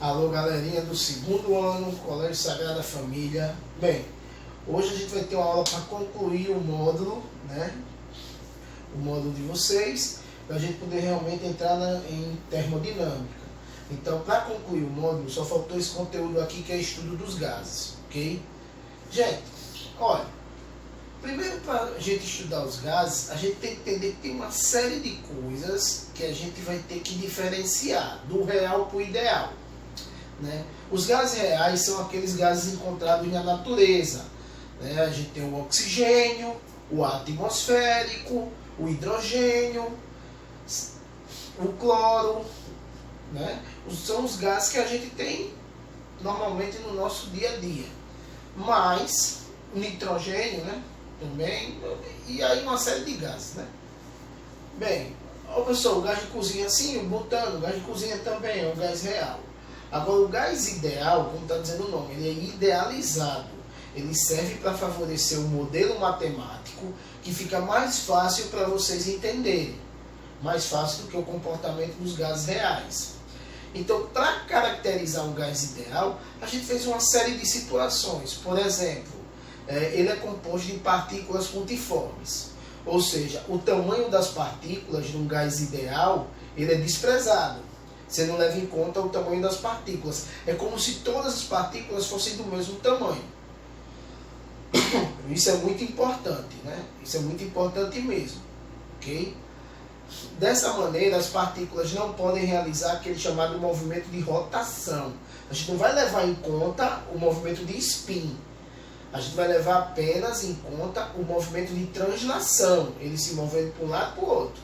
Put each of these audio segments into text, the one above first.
Alô, galerinha do segundo ano, Colégio Sagrada Família. Bem, hoje a gente vai ter uma aula para concluir o módulo, né? O módulo de vocês, para a gente poder realmente entrar em termodinâmica. Então, para concluir o módulo, só faltou esse conteúdo aqui, que é estudo dos gases, ok? Gente, olha, primeiro, para a gente estudar os gases, a gente tem que entender que tem uma série de coisas que a gente vai ter que diferenciar do real para o ideal, né? Os gases reais são aqueles gases encontrados na natureza, né? A gente tem o oxigênio, o ar atmosférico, o hidrogênio, o cloro, né? São os gases que a gente tem normalmente no nosso dia a dia. Mas o nitrogênio, né? Também, e aí uma série de gases, né? Bem, ó, pessoal, o gás de cozinha, sim, o butano, o gás de cozinha também é um gás real. Agora, o gás ideal, como está dizendo o nome, ele é idealizado. Ele serve para favorecer um modelo matemático que fica mais fácil para vocês entenderem. Mais fácil do que o comportamento dos gases reais. Então, para caracterizar um gás ideal, a gente fez uma série de situações. Por exemplo, ele é composto de partículas pontiformes. Ou seja, o tamanho das partículas de um gás ideal, ele é desprezado. Você não leva em conta o tamanho das partículas. É como se todas as partículas fossem do mesmo tamanho. Isso é muito importante, né? Isso é muito importante mesmo, ok? Dessa maneira, as partículas não podem realizar aquele chamado movimento de rotação. A gente não vai levar em conta o movimento de spin. A gente vai levar apenas em conta o movimento de translação, eles se movendo para um lado e para o outro,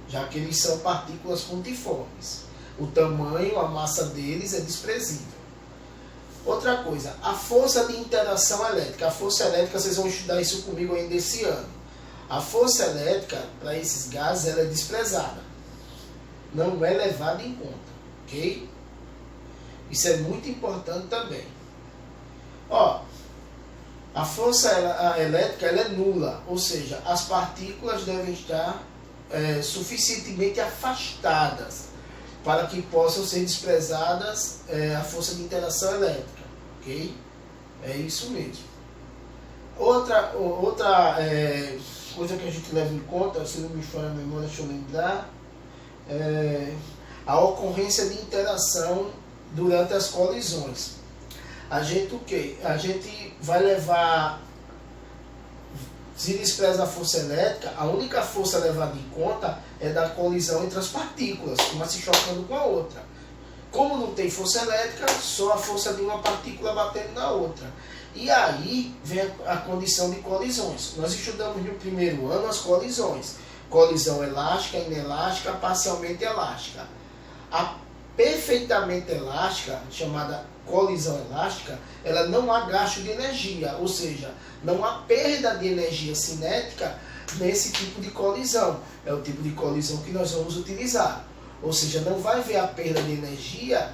já que eles são partículas pontiformes. O tamanho, a massa deles é desprezível. Outra coisa, a força de interação elétrica. A força elétrica, vocês vão estudar isso comigo ainda esse ano. A força elétrica, para esses gases, ela é desprezada. Não é levada em conta, ok? Isso é muito importante também. Ó, a força elétrica ela é nula, ou seja, as partículas devem estar suficientemente afastadas para que possam ser desprezadas a força de interação elétrica, ok? É isso mesmo. Outra coisa que a gente leva em conta, se não me falha a memória, deixa eu lembrar, a ocorrência de interação durante as colisões. A gente o quê? A gente vai levar, se despreza a força elétrica, a única força levada em conta é da colisão entre as partículas, uma se chocando com a outra. Como não tem força elétrica, só a força de uma partícula batendo na outra. E aí vem a condição de colisões. Nós estudamos no primeiro ano as colisões. Colisão elástica, inelástica, parcialmente elástica. A perfeitamente elástica, chamada colisão elástica, ela não há gasto de energia, ou seja, não há perda de energia cinética nesse tipo de colisão. É o tipo de colisão que nós vamos utilizar. Ou seja, não vai haver a perda de energia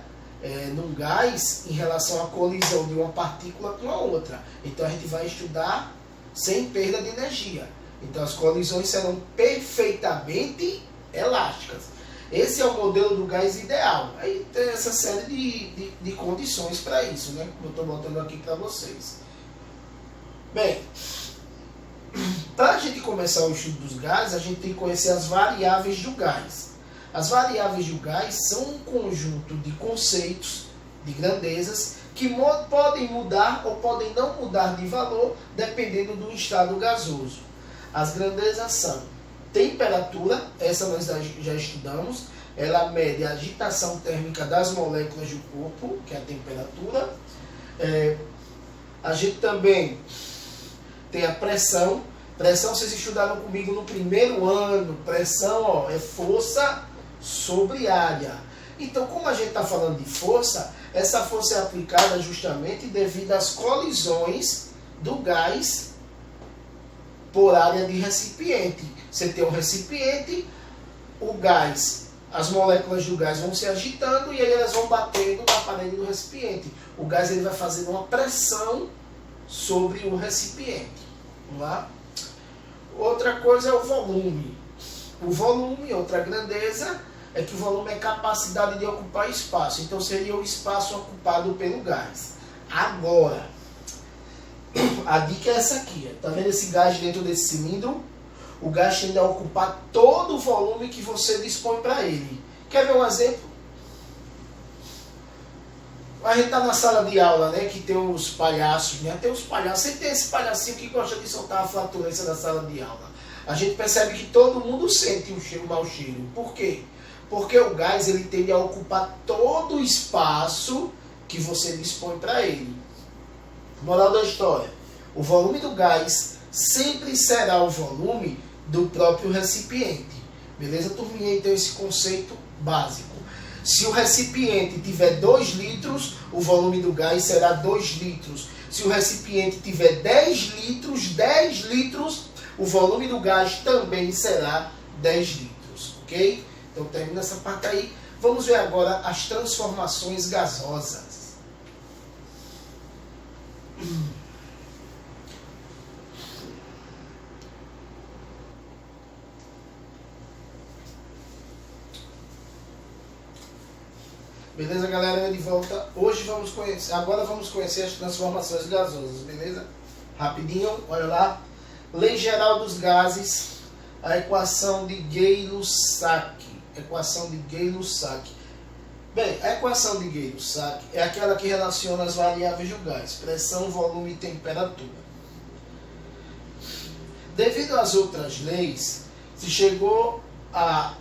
num gás em relação à colisão de uma partícula com a outra. Então a gente vai estudar sem perda de energia. Então as colisões serão perfeitamente elásticas. Esse é o modelo do gás ideal. Aí tem essa série de condições para isso, né? Como eu estou botando aqui para vocês. Bem, para a gente começar o estudo dos gases, a gente tem que conhecer as variáveis do gás. As variáveis do gás são um conjunto de conceitos, de grandezas, que podem mudar ou podem não mudar de valor dependendo do estado gasoso. As grandezas são temperatura, essa nós já estudamos, ela mede a agitação térmica das moléculas do corpo, que é a temperatura. A gente também tem a pressão. Pressão vocês estudaram comigo no primeiro ano. Pressão é força sobre área. Então, como a gente está falando de força, essa força é aplicada justamente devido às colisões do gás por área de recipiente. Você tem um recipiente, o gás, as moléculas do gás vão se agitando e aí elas vão batendo na parede do recipiente. O gás ele vai fazendo uma pressão sobre o recipiente. Vamos lá? Outra coisa é o volume. O volume, outra grandeza, é que o volume é capacidade de ocupar espaço. Então seria o espaço ocupado pelo gás. Agora, a dica é essa aqui. Está vendo esse gás dentro desse cilindro? O gás tende a ocupar todo o volume que você dispõe para ele. Quer ver um exemplo? A gente está na sala de aula, né? Que tem os palhaços, né? Tem os palhaços. Sempre tem esse palhacinho que gosta de soltar a flatulência na sala de aula. A gente percebe que todo mundo sente o mau cheiro. Por quê? Porque o gás ele tende a ocupar todo o espaço que você dispõe para ele. Moral da história: o volume do gás sempre será o volume do próprio recipiente. Beleza, turminha? Então esse conceito básico. Se o recipiente tiver 2 litros, o volume do gás será 2 litros. Se o recipiente tiver 10 litros, o volume do gás também será 10 litros. Ok? Então termina essa parte aí. Vamos ver agora as transformações gasosas. Beleza, galera? De volta. Hoje agora vamos conhecer as transformações gasosas, beleza? Rapidinho, olha lá. Lei geral dos gases, a equação de Gay-Lussac. Equação de Gay-Lussac. Bem, a equação de Gay-Lussac é aquela que relaciona as variáveis do gás, pressão, volume e temperatura. Devido às outras leis, se chegou à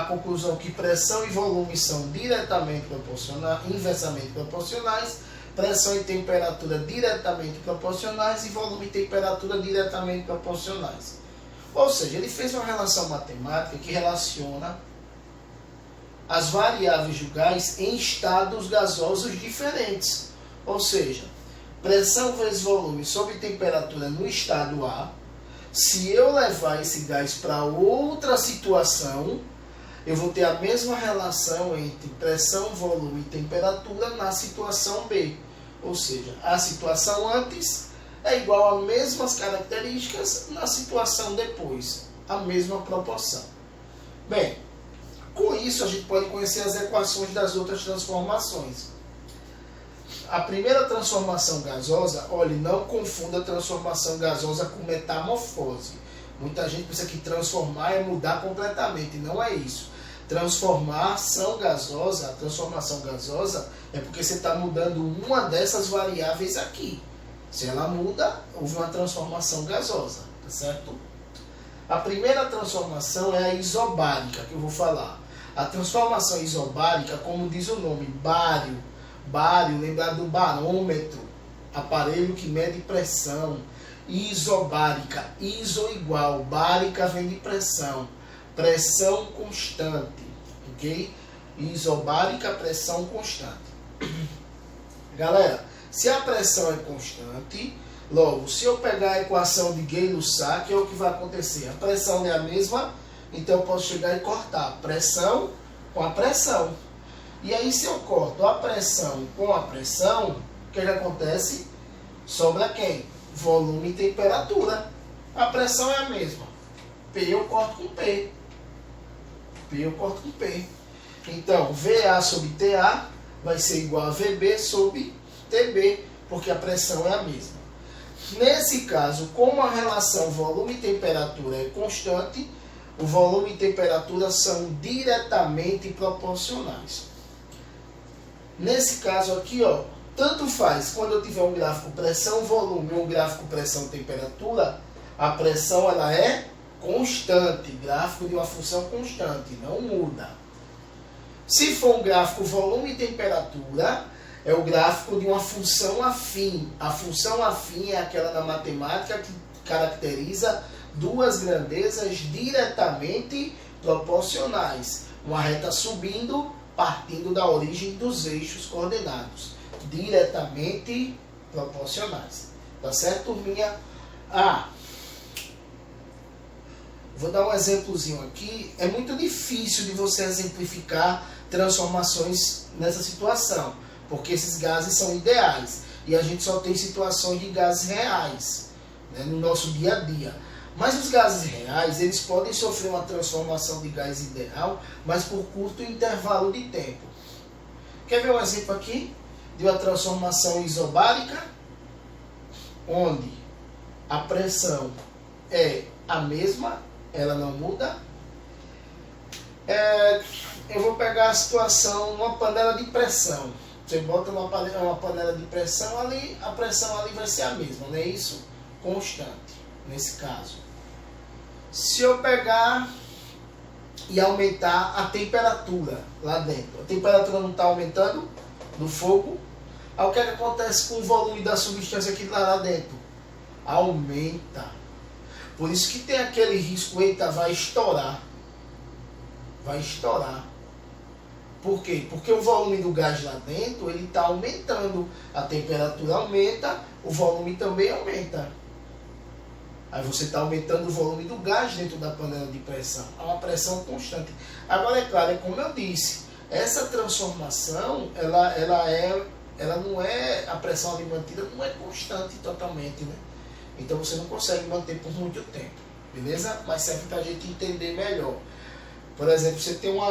conclusão que pressão e volume são diretamente proporcionais, inversamente proporcionais, pressão e temperatura diretamente proporcionais e volume e temperatura diretamente proporcionais. Ou seja, ele fez uma relação matemática que relaciona as variáveis do gás em estados gasosos diferentes. Ou seja, pressão vezes volume sobre temperatura no estado A. Se eu levar esse gás para outra situação, eu vou ter a mesma relação entre pressão, volume e temperatura na situação B. Ou seja, a situação antes é igual às mesmas características na situação depois. A mesma proporção. Bem, com isso a gente pode conhecer as equações das outras transformações. A primeira transformação gasosa, olhe, não confunda a transformação gasosa com metamorfose. Muita gente pensa que transformar é mudar completamente. Não é isso. Transformação gasosa, a transformação gasosa é porque você está mudando uma dessas variáveis aqui. Se ela muda, houve uma transformação gasosa, tá certo? A primeira transformação é a isobárica, que eu vou falar. A transformação isobárica, como diz o nome, bário. Bário, lembrar do barômetro, aparelho que mede pressão. Isobárica, iso igual, bárica vem de pressão. Pressão constante, ok? Isobárica, pressão constante. Galera, se a pressão é constante, logo, se eu pegar a equação de Gay-Lussac, é o que vai acontecer. A pressão é a mesma, então eu posso chegar e cortar pressão com a pressão. E aí, se eu corto a pressão com a pressão, o que acontece? Sobra quem? Volume e temperatura. A pressão é a mesma. P eu corto com P. P eu corto com P. Então, VA sobre TA vai ser igual a VB sobre TB, porque a pressão é a mesma. Nesse caso, como a relação volume e temperatura é constante, o volume e temperatura são diretamente proporcionais. Nesse caso aqui, ó, tanto faz quando eu tiver um gráfico pressão-volume ou um gráfico pressão-temperatura, a pressão ela é constante, gráfico de uma função constante, não muda. Se for um gráfico volume e temperatura, é o gráfico de uma função afim. A função afim é aquela na matemática que caracteriza duas grandezas diretamente proporcionais. Uma reta subindo, partindo da origem dos eixos coordenados. Diretamente proporcionais. Tá certo, turminha? Vou dar um exemplozinho aqui. É muito difícil de você exemplificar transformações nessa situação, porque esses gases são ideais e a gente só tem situações de gases reais, né, no nosso dia a dia. Mas os gases reais, eles podem sofrer uma transformação de gás ideal, mas por curto intervalo de tempo. Quer ver um exemplo aqui de uma transformação isobárica, onde a pressão é a mesma, ela não muda? Eu vou pegar a situação, uma panela de pressão. Você bota uma panela de pressão ali, a pressão ali vai ser a mesma, não é isso? Constante, nesse caso. Se eu pegar e aumentar a temperatura lá dentro, a temperatura não está aumentando do fogo, aí o que acontece com o volume da substância que está lá dentro? Aumenta. Por isso que tem aquele risco, eita, vai estourar. Vai estourar. Por quê? Porque o volume do gás lá dentro, ele está aumentando. A temperatura aumenta, o volume também aumenta. Aí você está aumentando o volume do gás dentro da panela de pressão. É uma pressão constante. Agora, é claro, é como eu disse, essa transformação, ela não é, a pressão ali mantida não é constante totalmente, né? Então você não consegue manter por muito tempo, beleza? Mas serve para a gente entender melhor. Por exemplo, você tem um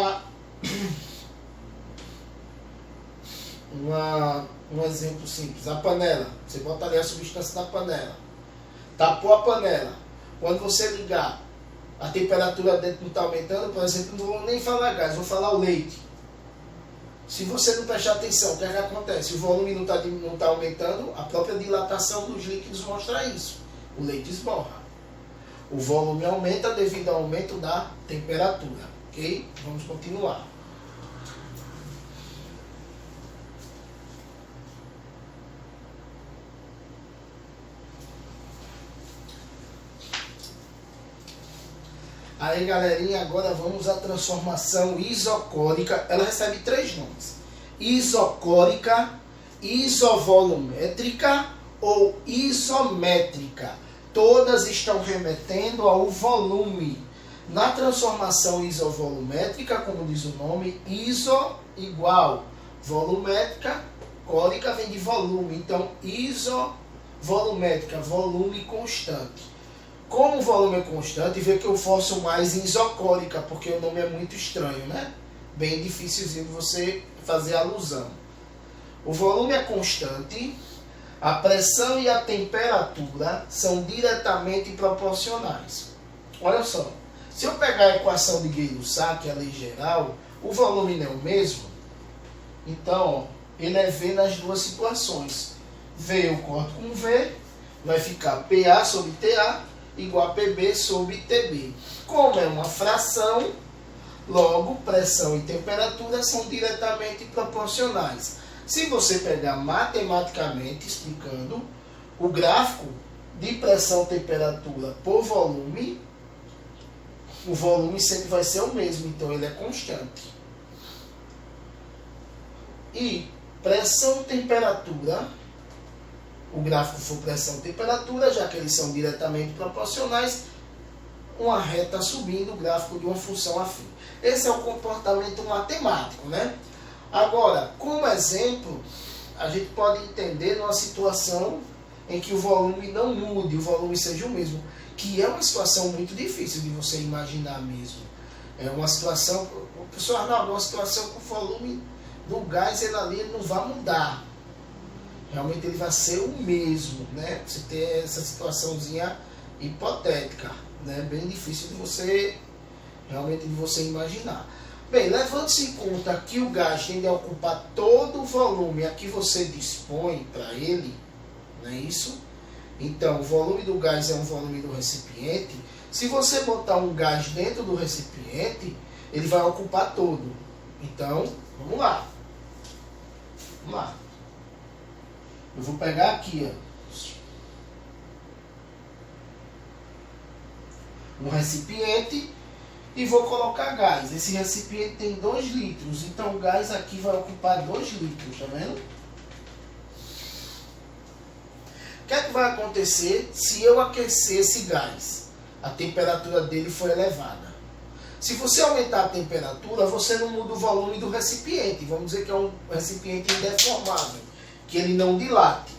exemplo simples, a panela. Você bota ali a substância na panela. Tapou a panela. Quando você ligar, a temperatura dentro não está aumentando, por exemplo, não vou nem falar gás, vou falar o leite. Se você não prestar atenção, o que acontece? O volume não tá aumentando, a própria dilatação dos líquidos mostra isso. O leite esborra. O volume aumenta devido ao aumento da temperatura. Ok? Vamos continuar. Aí, galerinha, agora vamos à transformação isocórica. Ela recebe 3 nomes: isocórica, isovolumétrica ou isométrica. Todas estão remetendo ao volume. Na transformação isovolumétrica, como diz o nome, iso igual, volumétrica, córica vem de volume. Então, isovolumétrica, volume constante. Como o volume é constante, vê que eu forço mais em isocórica, porque o nome é muito estranho, né? Bem difícilzinho de você fazer alusão. O volume é constante, a pressão e a temperatura são diretamente proporcionais. Olha só, se eu pegar a equação de Gay-Lussac, a lei geral, o volume não é o mesmo, então ele é V nas duas situações. V eu corto com V, vai ficar PA sobre TA, igual a PB sobre TB. Como é uma fração, logo pressão e temperatura são diretamente proporcionais. Se você pegar matematicamente, explicando, o gráfico de pressão, temperatura por volume, o volume sempre vai ser o mesmo, então ele é constante. E pressão, temperatura, o gráfico for pressão e temperatura, já que eles são diretamente proporcionais, uma reta subindo, o gráfico de uma função afim. Esse é o comportamento matemático, né? Agora, como exemplo, a gente pode entender numa situação em que o volume não mude, o volume seja o mesmo, que é uma situação muito difícil de você imaginar mesmo. É uma situação, o pessoal não, uma situação com o volume do gás, ele ali não vai mudar. Realmente ele vai ser o mesmo, né? Você ter essa situaçãozinha hipotética, né? Bem difícil de você, realmente de você imaginar. Bem, levando-se em conta que o gás tende a ocupar todo o volume a que você dispõe para ele, não é isso? Então, o volume do gás é um volume do recipiente. Se você botar um gás dentro do recipiente, ele vai ocupar todo. Então, vamos lá. Vamos lá. Eu vou pegar aqui, ó, um recipiente e vou colocar gás. Esse recipiente tem 2 litros, então o gás aqui vai ocupar 2 litros, tá vendo? O que é que vai acontecer se eu aquecer esse gás? A temperatura dele foi elevada. Se você aumentar a temperatura, você não muda o volume do recipiente. Vamos dizer que é um recipiente indeformável, que ele não dilate.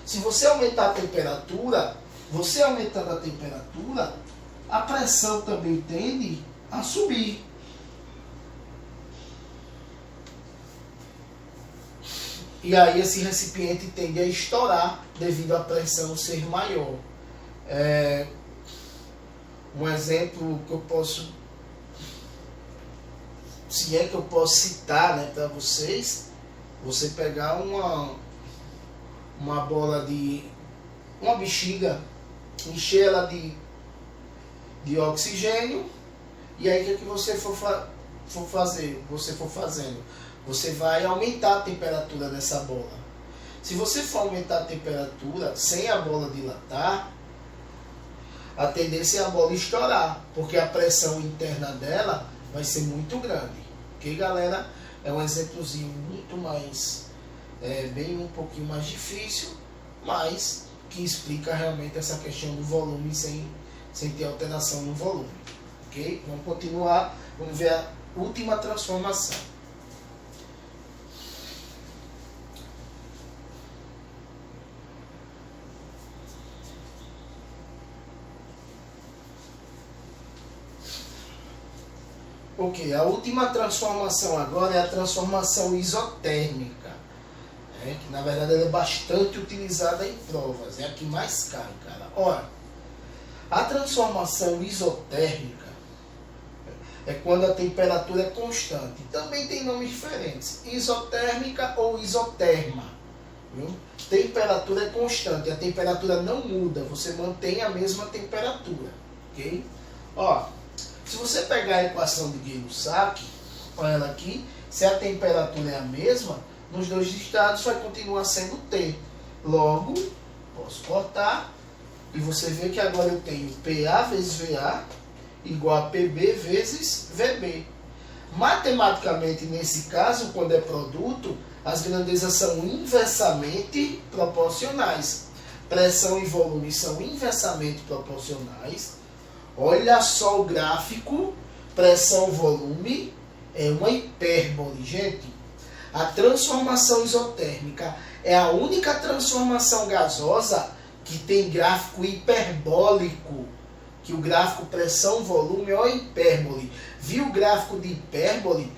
Se você aumentar a temperatura, Você aumentando a temperatura, a pressão também tende a subir. E aí esse recipiente tende a estourar devido à pressão ser maior. Um exemplo que eu posso, se é que eu posso citar, né, para vocês, você pegar uma bola de uma bexiga, encher ela de oxigênio, e aí o que você for fazendo? Você vai aumentar a temperatura dessa bola. Se você for aumentar a temperatura sem a bola dilatar, a tendência é a bola estourar, porque a pressão interna dela vai ser muito grande. Ok, galera? É um exemplozinho muito mais, bem um pouquinho mais difícil, mas que explica realmente essa questão do volume sem ter alteração no volume. Ok? Vamos continuar, vamos ver a última transformação. Ok, a última transformação agora é a transformação isotérmica, que na verdade ela é bastante utilizada em provas, é a que mais cai, cara. Ora, a transformação isotérmica é quando a temperatura é constante. Também tem nomes diferentes, isotérmica ou isoterma. Viu? Temperatura é constante, a temperatura não muda, você mantém a mesma temperatura. Ok? Ó, se você pegar a equação de Gay-Lussac, olha ela aqui, se a temperatura é a mesma, nos dois estados vai continuar sendo T. Logo, posso cortar, e você vê que agora eu tenho PA vezes VA igual a PB vezes VB. Matematicamente, nesse caso, quando é produto, as grandezas são inversamente proporcionais. Pressão e volume são inversamente proporcionais. Olha só o gráfico, pressão-volume é uma hipérbole, gente. A transformação isotérmica é a única transformação gasosa que tem gráfico hiperbólico. Que o gráfico pressão-volume é uma hipérbole. Viu o gráfico de hipérbole?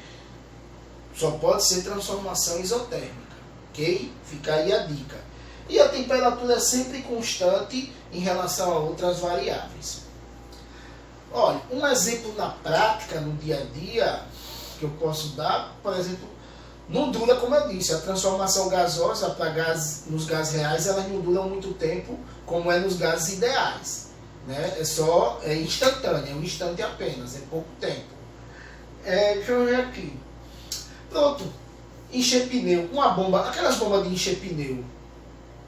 Só pode ser transformação isotérmica. Ok? Fica aí a dica. E a temperatura é sempre constante em relação a outras variáveis. Olha, um exemplo na prática, no dia a dia, que eu posso dar, por exemplo, não dura, como eu disse, a transformação gasosa para nos gases reais, elas não duram muito tempo, como é nos gases ideais. Né? É instantâneo, é um instante apenas, é pouco tempo. Deixa eu ver aqui. Pronto, encher pneu, uma bomba, aquelas bombas de encher pneu,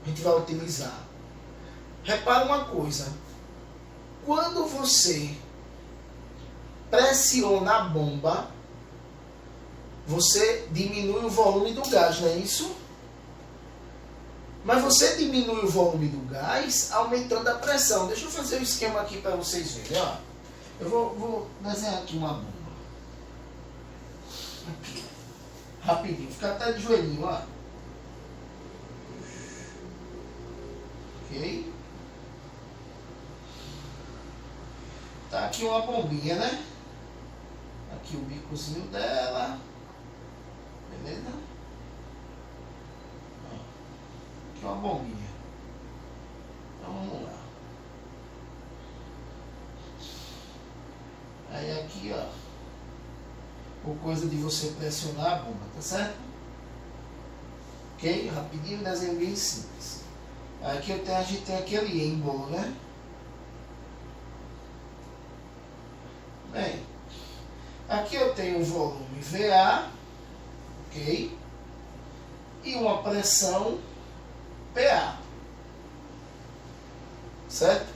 a gente vai utilizar. Repara uma coisa, quando você pressiona a bomba, você diminui o volume do gás, não é isso? Mas você diminui o volume do gás aumentando a pressão. Deixa eu fazer um esquema aqui para vocês verem. Ó. Eu vou desenhar aqui uma bomba. Aqui. Rapidinho, fica até de joelhinho, ó. Ok? Tá aqui uma bombinha, né? Aqui o bicozinho dela. Beleza? Aqui uma bombinha. Então vamos lá. Aí aqui, ó. Por coisa de você pressionar a bomba, tá certo? Ok? Rapidinho, desenho bem simples. Aqui a gente tem aquele êmbolo, né? Bem, aqui eu tenho um volume VA, ok? E uma pressão PA. Certo?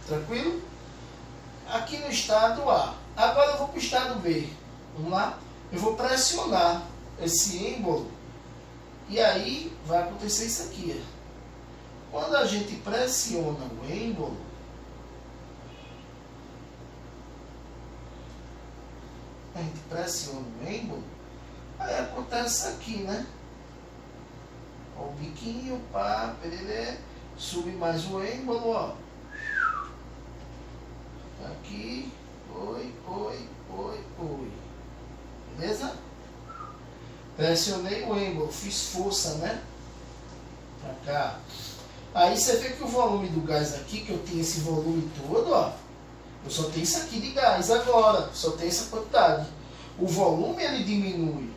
Tranquilo? Aqui no estado A. Agora eu vou para o estado B. Vamos lá? Eu vou pressionar esse êmbolo. E aí vai acontecer isso aqui. Quando a gente pressiona o êmbolo, a gente pressiona o êmbolo, aí acontece isso aqui, né? Ó, o biquinho, pá, pererê, sube mais o êmbolo, ó. Aqui, oi. Beleza? Pressionei o êmbolo, fiz força, né? Pra cá. Aí você vê que o volume do gás aqui, que eu tinha esse volume todo, ó. Eu só tenho isso aqui de gás agora, só tenho essa quantidade. O volume ele diminui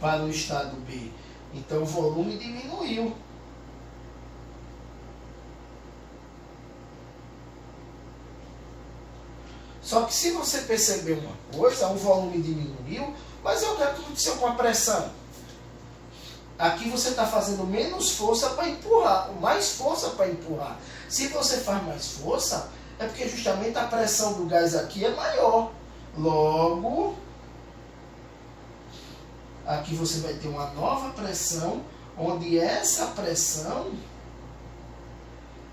para o estado B. Então o volume diminuiu. Só que se você perceber uma coisa, o volume diminuiu, mas o que aconteceu com a pressão? Aqui você está fazendo menos força para empurrar, mais força para empurrar. Se você faz mais força, é porque justamente a pressão do gás aqui é maior. Logo, aqui você vai ter uma nova pressão, onde essa pressão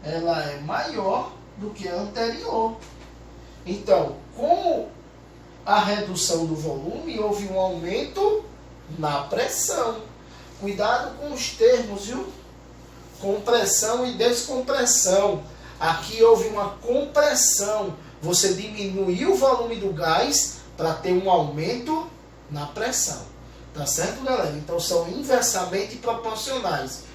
ela é maior do que a anterior. Então, com a redução do volume, houve um aumento na pressão. Cuidado com os termos, viu? Compressão e descompressão. Aqui houve uma compressão. Você diminuiu o volume do gás para ter um aumento na pressão. Tá certo, galera? Então são inversamente proporcionais.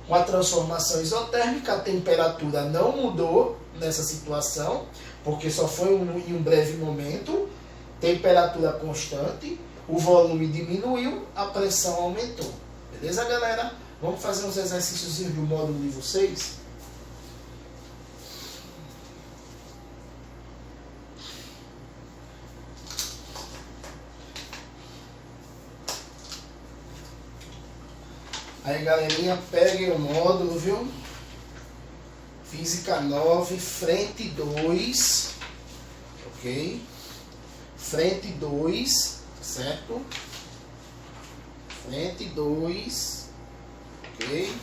Com a transformação isotérmica, a temperatura não mudou nessa situação, porque só foi em um breve momento. Temperatura constante, o volume diminuiu, a pressão aumentou. Beleza, galera? Vamos fazer uns exercícios do módulo de vocês? Aí, galerinha, peguem o módulo, viu? Física 9, frente 2, ok? Frente 2, certo? Frente 2, ok?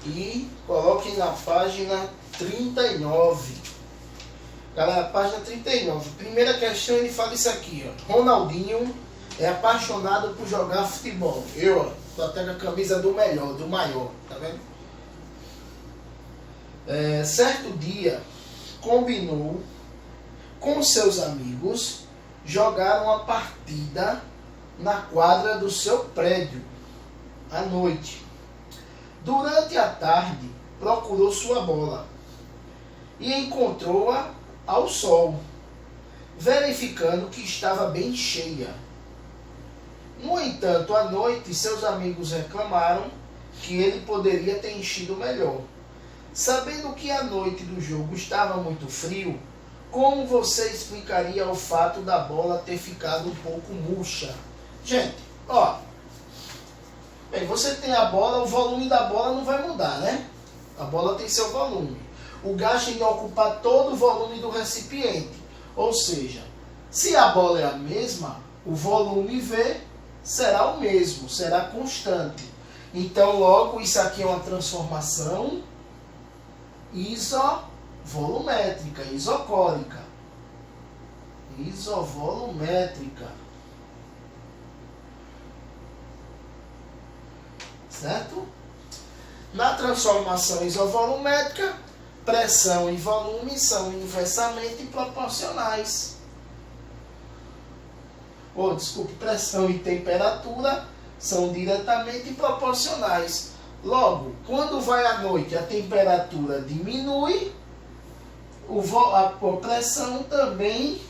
E coloquem na página 39. Galera, página 39. Primeira questão, ele fala isso aqui, ó. Ronaldinho é apaixonado por jogar futebol. Eu, ó, tô até com a camisa do melhor, do maior, tá vendo? Certo dia, combinou com seus amigos jogar uma partida na quadra do seu prédio, à noite. Durante a tarde, procurou sua bola e encontrou-a ao sol, verificando que estava bem cheia. No entanto, à noite, seus amigos reclamaram que ele poderia ter enchido melhor. Sabendo que a noite do jogo estava muito frio, como você explicaria o fato da bola ter ficado um pouco murcha? Gente, ó, bem, você tem a bola, o volume da bola não vai mudar, né? A bola tem seu volume. O gás tem que ocupar todo o volume do recipiente. Ou seja, se a bola é a mesma, o volume V será o mesmo, será constante. Então, logo, isso aqui é uma transformação isovolumétrica, isocórica. Isovolumétrica. Certo? Na transformação isovolumétrica, pressão e volume são inversamente proporcionais. Pressão e temperatura são diretamente proporcionais. Logo, quando vai à noite, a temperatura diminui, a pressão também,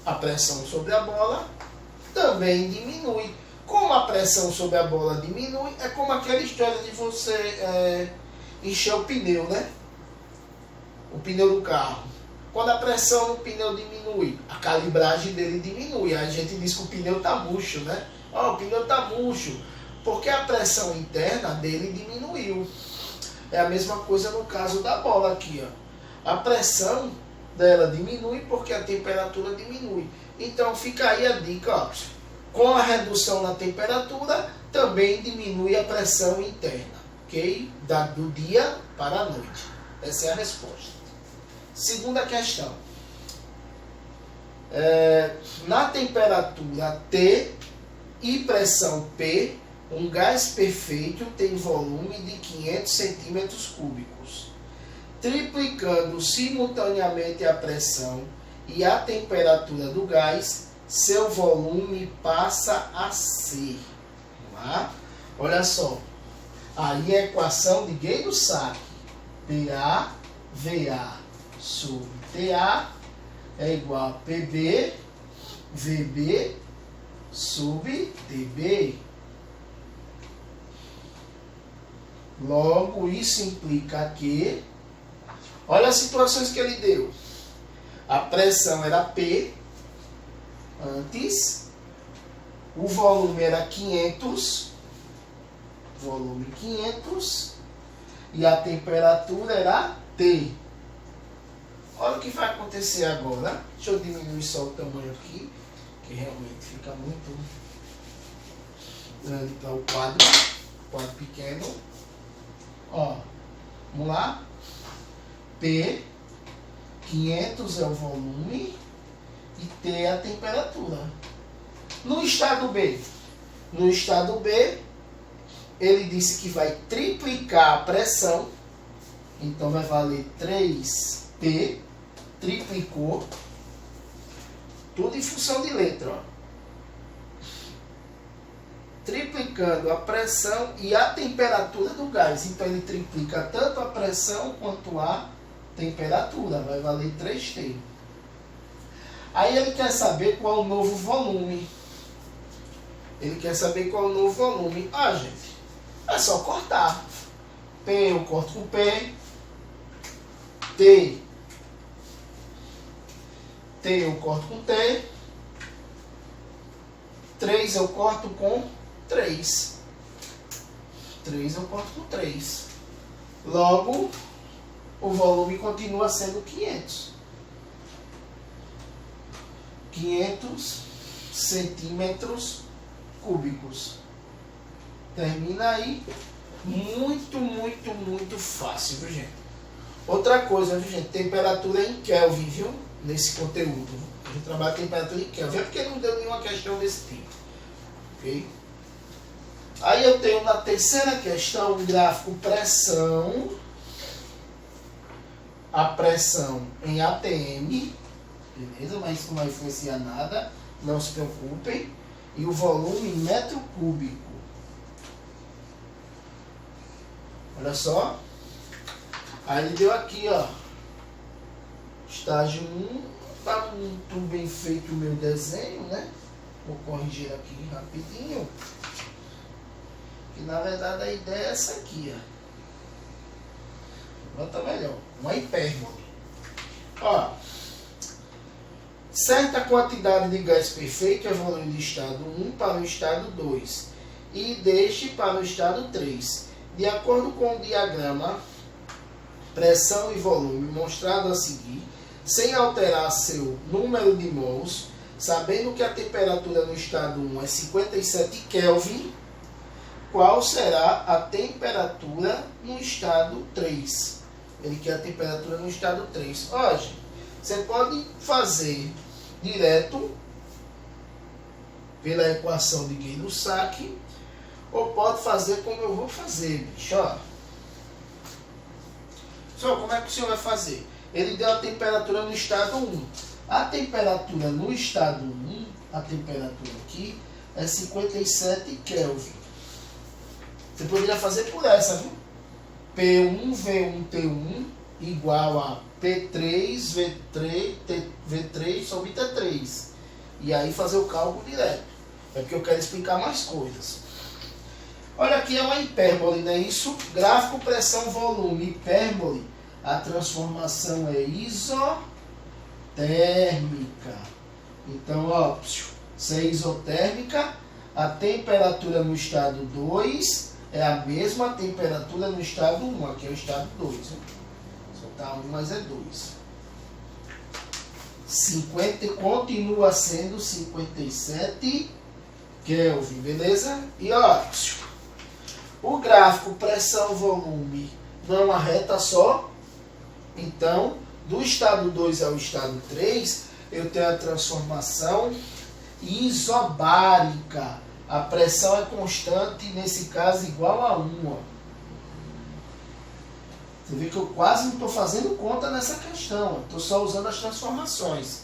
a pressão sobre a bola também diminui. Como a pressão sobre a bola diminui, é como aquela história de você encher o pneu, né? O pneu do carro. Quando a pressão no pneu diminui, a calibragem dele diminui. A gente diz que o pneu está murcho, né? Ó, o pneu está murcho. Porque a pressão interna dele diminuiu. É a mesma coisa no caso da bola aqui, ó. A pressão dela diminui porque a temperatura diminui. Então fica aí a dica, ó. Com a redução na temperatura, também diminui a pressão interna, ok? Do dia para a noite. Essa é a resposta. Segunda questão. Na temperatura T e pressão P, um gás perfeito tem volume de 500 centímetros cúbicos. triplicando simultaneamente a pressão e a temperatura do gás, seu volume passa a ser. Vamos lá? Olha só. Aí a equação de Gay-Lussac. PA, VA sobre TA é igual a PB, VB sobre TB. Logo, isso implica que... Olha as situações que ele deu. A pressão era P antes, o volume era 500, volume 500, e a temperatura era T. Olha o que vai acontecer agora. Deixa eu diminuir só o tamanho aqui, que realmente fica muito grande para o quadro pequeno. Ó, vamos lá. P, 500 é o volume e T é a temperatura. No estado B, ele disse que vai triplicar a pressão, então vai valer 3P, triplicou, tudo em função de letra, ó. Triplicando a pressão e a temperatura do gás, então ele triplica tanto a pressão quanto a temperatura, vai valer 3T. Aí ele quer saber qual é o novo volume. Ah, gente, é só cortar. P eu corto com P. T eu corto com T. 3 eu corto com 3. 3 eu corto com 3. Logo, o volume continua sendo 500. 500 centímetros cúbicos. Termina aí. Muito fácil, viu, gente? Outra coisa, viu, gente? Temperatura em Kelvin, viu? Nesse conteúdo. A gente trabalha temperatura em Kelvin. É porque não deu nenhuma questão desse tipo. Ok? Aí eu tenho na terceira questão um gráfico pressão. A pressão em ATM. Beleza? Mas isso não vai influenciar nada. Não se preocupem. E o volume em metro cúbico. Olha só. Aí ele deu aqui, ó. Estágio 1. Tá muito bem feito o meu desenho, né? Vou corrigir aqui rapidinho. Que na verdade a ideia é essa aqui, ó. Agora tá melhor. Uma hipérbole. Ó. Certa quantidade de gás perfeito evolui do estado 1 para o estado 2 e deste para o estado 3. De acordo com o diagrama, pressão e volume mostrado a seguir, sem alterar seu número de mols, sabendo que a temperatura no estado 1 é 57 Kelvin, qual será a temperatura no estado 3? Ele quer a temperatura no estado 3. Ó, gente, você pode fazer direto pela equação de Gay-Lussac, ou pode fazer como eu vou fazer, bicho, ó. Só como é que o senhor vai fazer? Ele deu a temperatura no estado 1. A temperatura no estado 1, a temperatura aqui, é 57 Kelvin. Você poderia fazer por essa, viu? P1, V1, T1 igual a P3, V3 sobre T3. E aí fazer o cálculo direto. É porque eu quero explicar mais coisas. Olha, aqui é uma hipérbole, não é isso? Gráfico, pressão, volume, hipérbole. A transformação é isotérmica. Então, ó, se é isotérmica, a temperatura no estado 2 é a mesma temperatura no estado 1. Aqui é o estado 2. Né? Só tá 1, mas é 2. 50 continua sendo 57 Kelvin, beleza? E ó, o gráfico pressão-volume não é uma reta só. Então, do estado 2 ao estado 3, eu tenho a transformação isobárica. A pressão é constante, nesse caso, igual a 1. Ó. Você vê que eu quase não estou fazendo conta nessa questão. Estou só usando as transformações.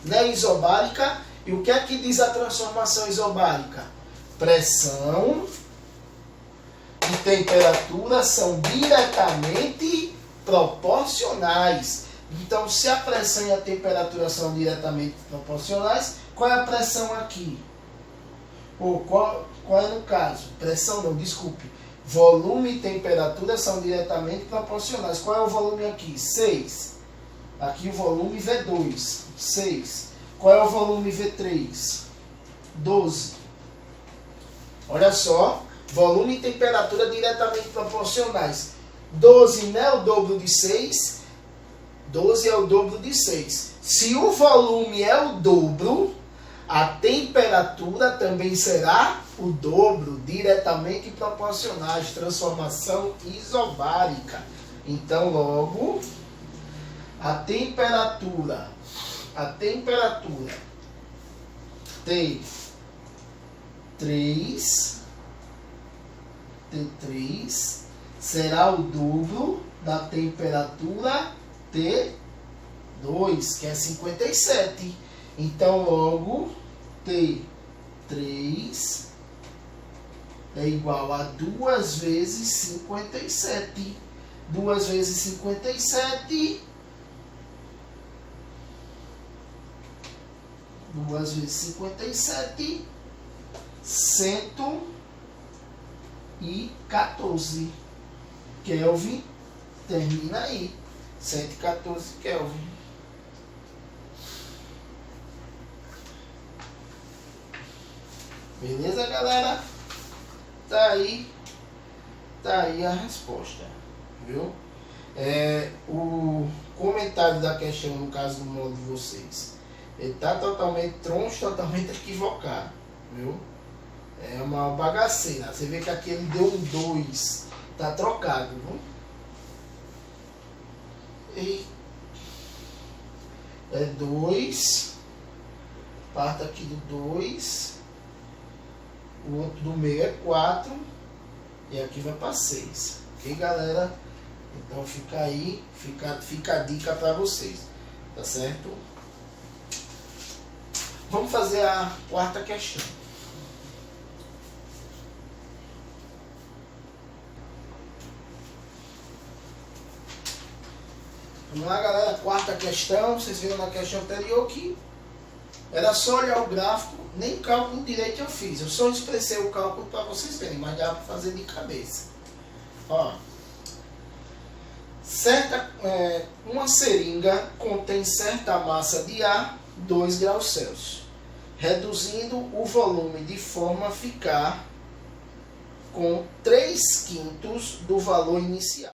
Né, isobárica. E o que é que diz a transformação isobárica? Pressão e temperatura são diretamente proporcionais. Então, se a pressão e a temperatura são diretamente proporcionais, qual é a pressão aqui? Ou qual é no caso? Pressão não, desculpe. Volume e temperatura são diretamente proporcionais. Qual é o volume aqui? 6. Aqui o volume V2, 6. Qual é o volume V3? 12. Olha só, volume e temperatura diretamente proporcionais. 12 não é o dobro de 6, 12 é o dobro de 6. Se o volume é o dobro, a temperatura também será o dobro, diretamente proporcionais, transformação isobárica. Então, logo, a temperatura T3 será o dobro da temperatura T2, que é 57. Então, logo, T3 é igual a 2 vezes 57. 2 vezes 57... 2 vezes 57, 114 Kelvin, termina aí, 114 Kelvin. Beleza, galera? Tá aí a resposta, viu? O comentário da questão, no caso do modo de vocês, ele está totalmente equivocado, viu? É uma bagaceira. Você vê que aqui ele deu um 2. Está trocado, viu? E é 2. Parta aqui do 2. O outro do meio é 4. E aqui vai para 6. Ok, galera? Então fica aí. Fica a dica para vocês. Tá certo? Vamos fazer a quarta questão. Vamos lá, galera. Quarta questão. Vocês viram na questão anterior que era só olhar o gráfico. Nem cálculo direito eu fiz. Eu só expressei o cálculo para vocês verem. Mas dá para fazer de cabeça. Ó. Uma seringa contém certa massa de ar, 2 graus Celsius, reduzindo o volume de forma a ficar com 3/5 do valor inicial.